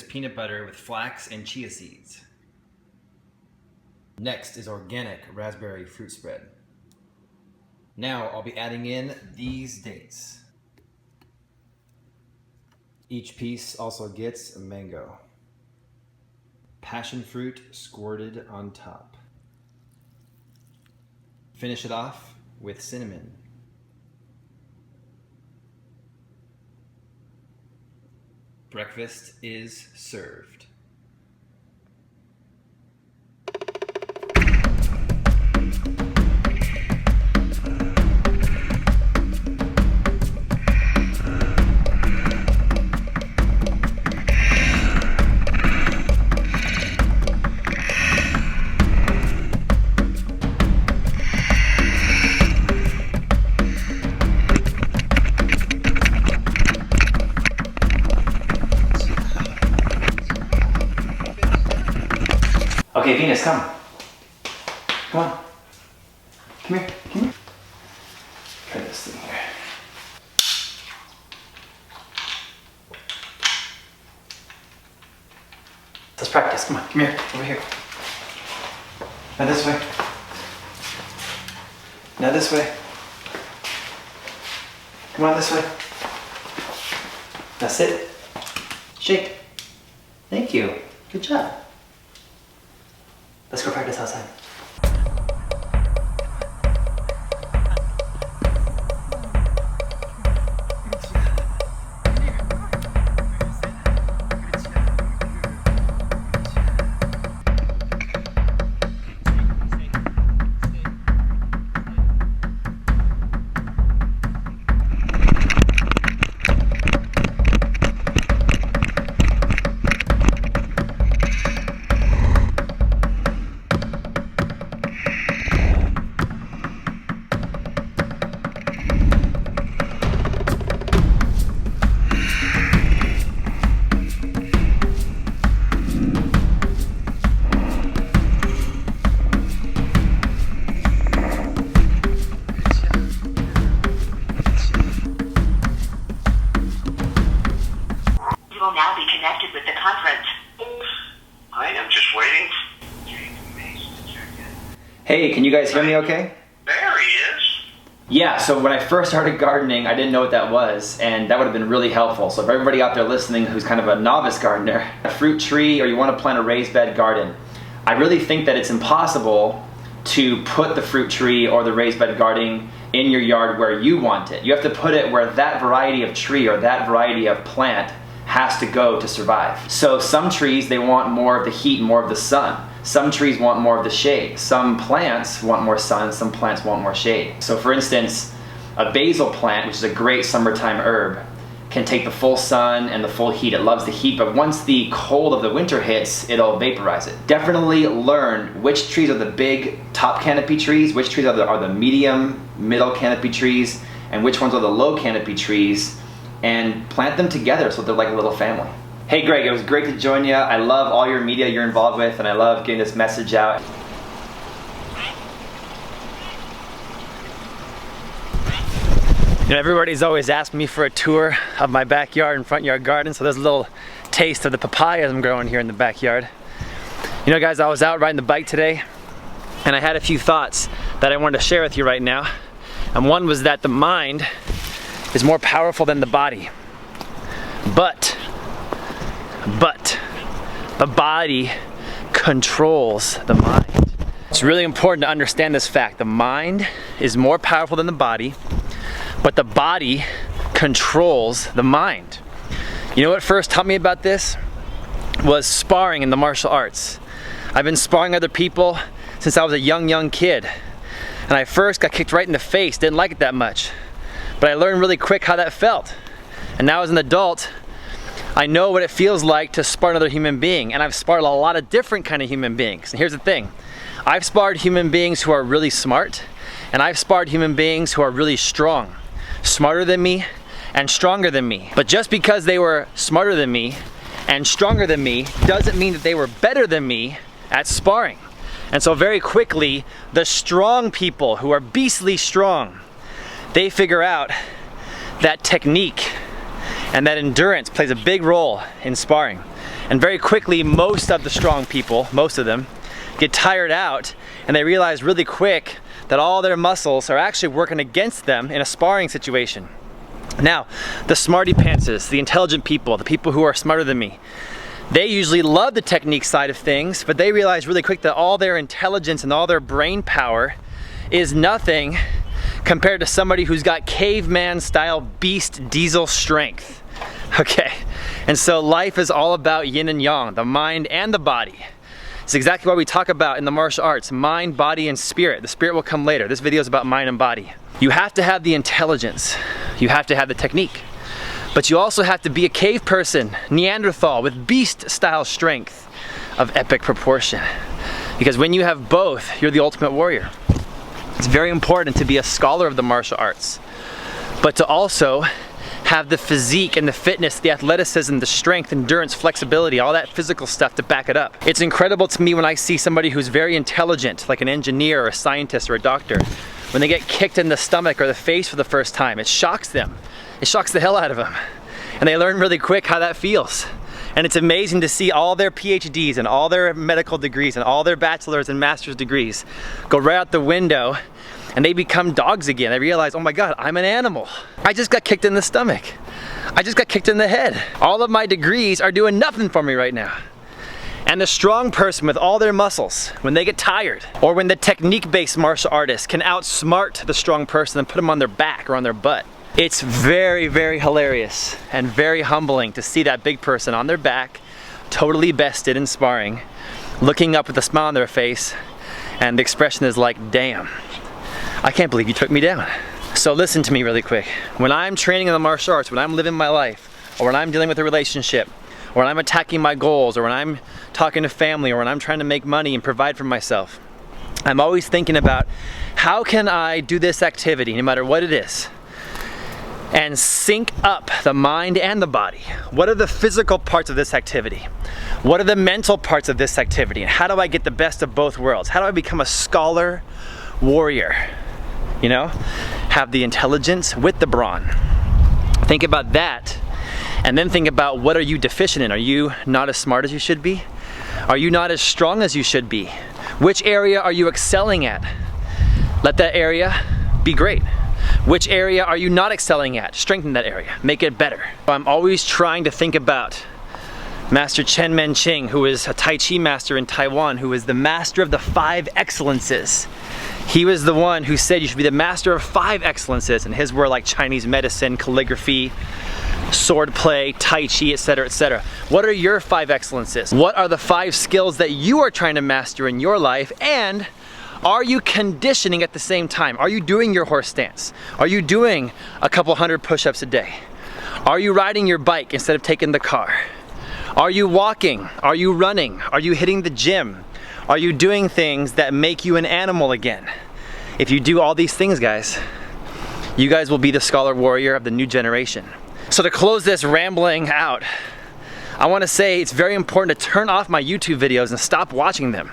peanut butter with flax and chia seeds. Next is organic raspberry fruit spread. Now I'll be adding in these dates. Each piece also gets a mango. Passion fruit squirted on top. Finish it off with cinnamon. Breakfast is served. Okay, Venus, come. Come on. Come here, come here. Try this thing here. Let's practice, come on, come here, over here. Now this way. Now this way. Come on, this way. Now sit. Shake. Thank you. Good job. Let's go practice outside. Now be connected with the conference. I am just waiting. Mace to check in. Hey, can you guys hear me okay? There he is. Yeah, so when I first started gardening, I didn't know what that was, and that would have been really helpful. So if everybody out there listening who's kind of a novice gardener, a fruit tree, or you want to plant a raised bed garden, I really think that it's impossible to put the fruit tree or the raised bed gardening in your yard where you want it. You have to put it where that variety of tree or that variety of plant has to go to survive. So some trees, they want more of the heat, more of the sun. Some trees want more of the shade. Some plants want more sun, some plants want more shade. So for instance, a basil plant, which is a great summertime herb, can take the full sun and the full heat. It loves the heat, but once the cold of the winter hits, it'll vaporize it. Definitely learn which trees are the big top canopy trees, which trees are the medium, middle canopy trees, and which ones are the low canopy trees, and plant them together so they're like a little family. Hey Greg, it was great to join you. I love all your media you're involved with, and I love getting this message out. You know, everybody's always asked me for a tour of my backyard and front yard garden, so there's a little taste of the papayas I'm growing here in the backyard. You know guys, I was out riding the bike today, and I had a few thoughts that I wanted to share with you right now. And one was that the mind is more powerful than the body. But the body controls the mind. It's really important to understand this fact. The mind is more powerful than the body, but the body controls the mind. You know what first taught me about this? Was sparring in the martial arts. I've been sparring other people since I was a young kid. And I first got kicked right in the face, didn't like it that much. But I learned really quick how that felt. And now as an adult, I know what it feels like to spar another human being. And I've sparred a lot of different kind of human beings. And here's the thing. I've sparred human beings who are really smart, and I've sparred human beings who are really strong. Smarter than me and stronger than me. But just because they were smarter than me and stronger than me doesn't mean that they were better than me at sparring. And so very quickly, the strong people who are beastly strong, they figure out that technique and that endurance plays a big role in sparring. And very quickly, most of the strong people, most of them, get tired out, and they realize really quick that all their muscles are actually working against them in a sparring situation. Now, the smarty pantses, the intelligent people, the people who are smarter than me, they usually love the technique side of things, but they realize really quick that all their intelligence and all their brain power is nothing compared to somebody who's got caveman style beast diesel strength. Okay, and so life is all about yin and yang, the mind and the body. It's exactly what we talk about in the martial arts, mind, body, and spirit. The spirit will come later. This video is about mind and body. You have to have the intelligence. You have to have the technique. But you also have to be a cave person, Neanderthal, with beast-style strength of epic proportion. Because when you have both, you're the ultimate warrior. It's very important to be a scholar of the martial arts, but to also have the physique and the fitness, the athleticism, the strength, endurance, flexibility, all that physical stuff to back it up. It's incredible to me when I see somebody who's very intelligent, like an engineer or a scientist or a doctor, when they get kicked in the stomach or the face for the first time. It shocks them. It shocks the hell out of them. And they learn really quick how that feels. And it's amazing to see all their PhDs and all their medical degrees and all their bachelor's and master's degrees go right out the window, and they become dogs again. They realize, oh my God, I'm an animal. I just got kicked in the stomach. I just got kicked in the head. All of my degrees are doing nothing for me right now. And the strong person with all their muscles, when they get tired, or when the technique-based martial artist can outsmart the strong person and put them on their back or on their butt, it's very, very hilarious and very humbling to see that big person on their back, totally bested in sparring, looking up with a smile on their face, and the expression is like, damn, I can't believe you took me down. So listen to me really quick. When I'm training in the martial arts, when I'm living my life, or when I'm dealing with a relationship, or when I'm attacking my goals, or when I'm talking to family, or when I'm trying to make money and provide for myself, I'm always thinking about how can I do this activity, no matter what it is, and sync up the mind and the body. What are the physical parts of this activity? What are the mental parts of this activity? And how do I get the best of both worlds? How do I become a scholar warrior? You know, have the intelligence with the brawn. Think about that, and then think about what are you deficient in? Are you not as smart as you should be? Are you not as strong as you should be? Which area are you excelling at? Let that area be great. Which area are you not excelling at? Strengthen that area, make it better. I'm always trying to think about Master Chen Men-ching, who is a Tai Chi master in Taiwan, who is the master of the 5 excellences. He was the one who said you should be the master of 5 excellences, and his were like Chinese medicine, calligraphy, sword play, Tai Chi, etc., etc. What are your 5 excellences? What are the 5 skills that you are trying to master in your life, and are you conditioning at the same time? Are you doing your horse stance? Are you doing a couple hundred push-ups a day? Are you riding your bike instead of taking the car? Are you walking? Are you running? Are you hitting the gym? Are you doing things that make you an animal again? If you do all these things, guys, you guys will be the scholar warrior of the new generation. So to close this rambling out, I want to say it's very important to turn off my YouTube videos and stop watching them.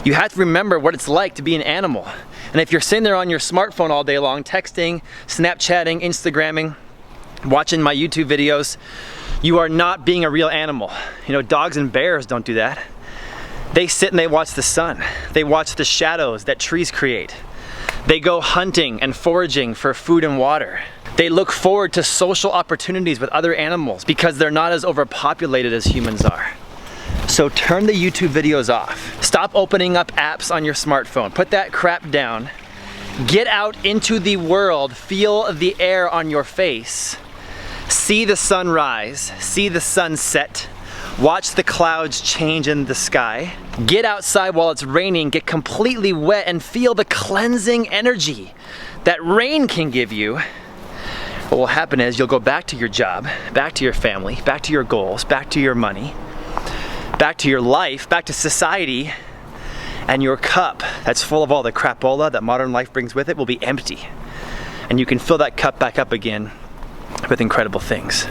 You have to remember what it's like to be an animal. And if you're sitting there on your smartphone all day long, texting, Snapchatting, Instagramming, watching my YouTube videos, you are not being a real animal. You know, dogs and bears don't do that. They sit and they watch the sun. They watch the shadows that trees create. They go hunting and foraging for food and water. They look forward to social opportunities with other animals because they're not as overpopulated as humans are. So turn the YouTube videos off. Stop opening up apps on your smartphone. Put that crap down. Get out into the world. Feel the air on your face. See the sun rise. See the sun set. Watch the clouds change in the sky. Get outside while it's raining, get completely wet, and feel the cleansing energy that rain can give you. What will happen is you'll go back to your job, back to your family, back to your goals, back to your money, back to your life, back to society, and your cup that's full of all the crapola that modern life brings with it will be empty. And you can fill that cup back up again with incredible things.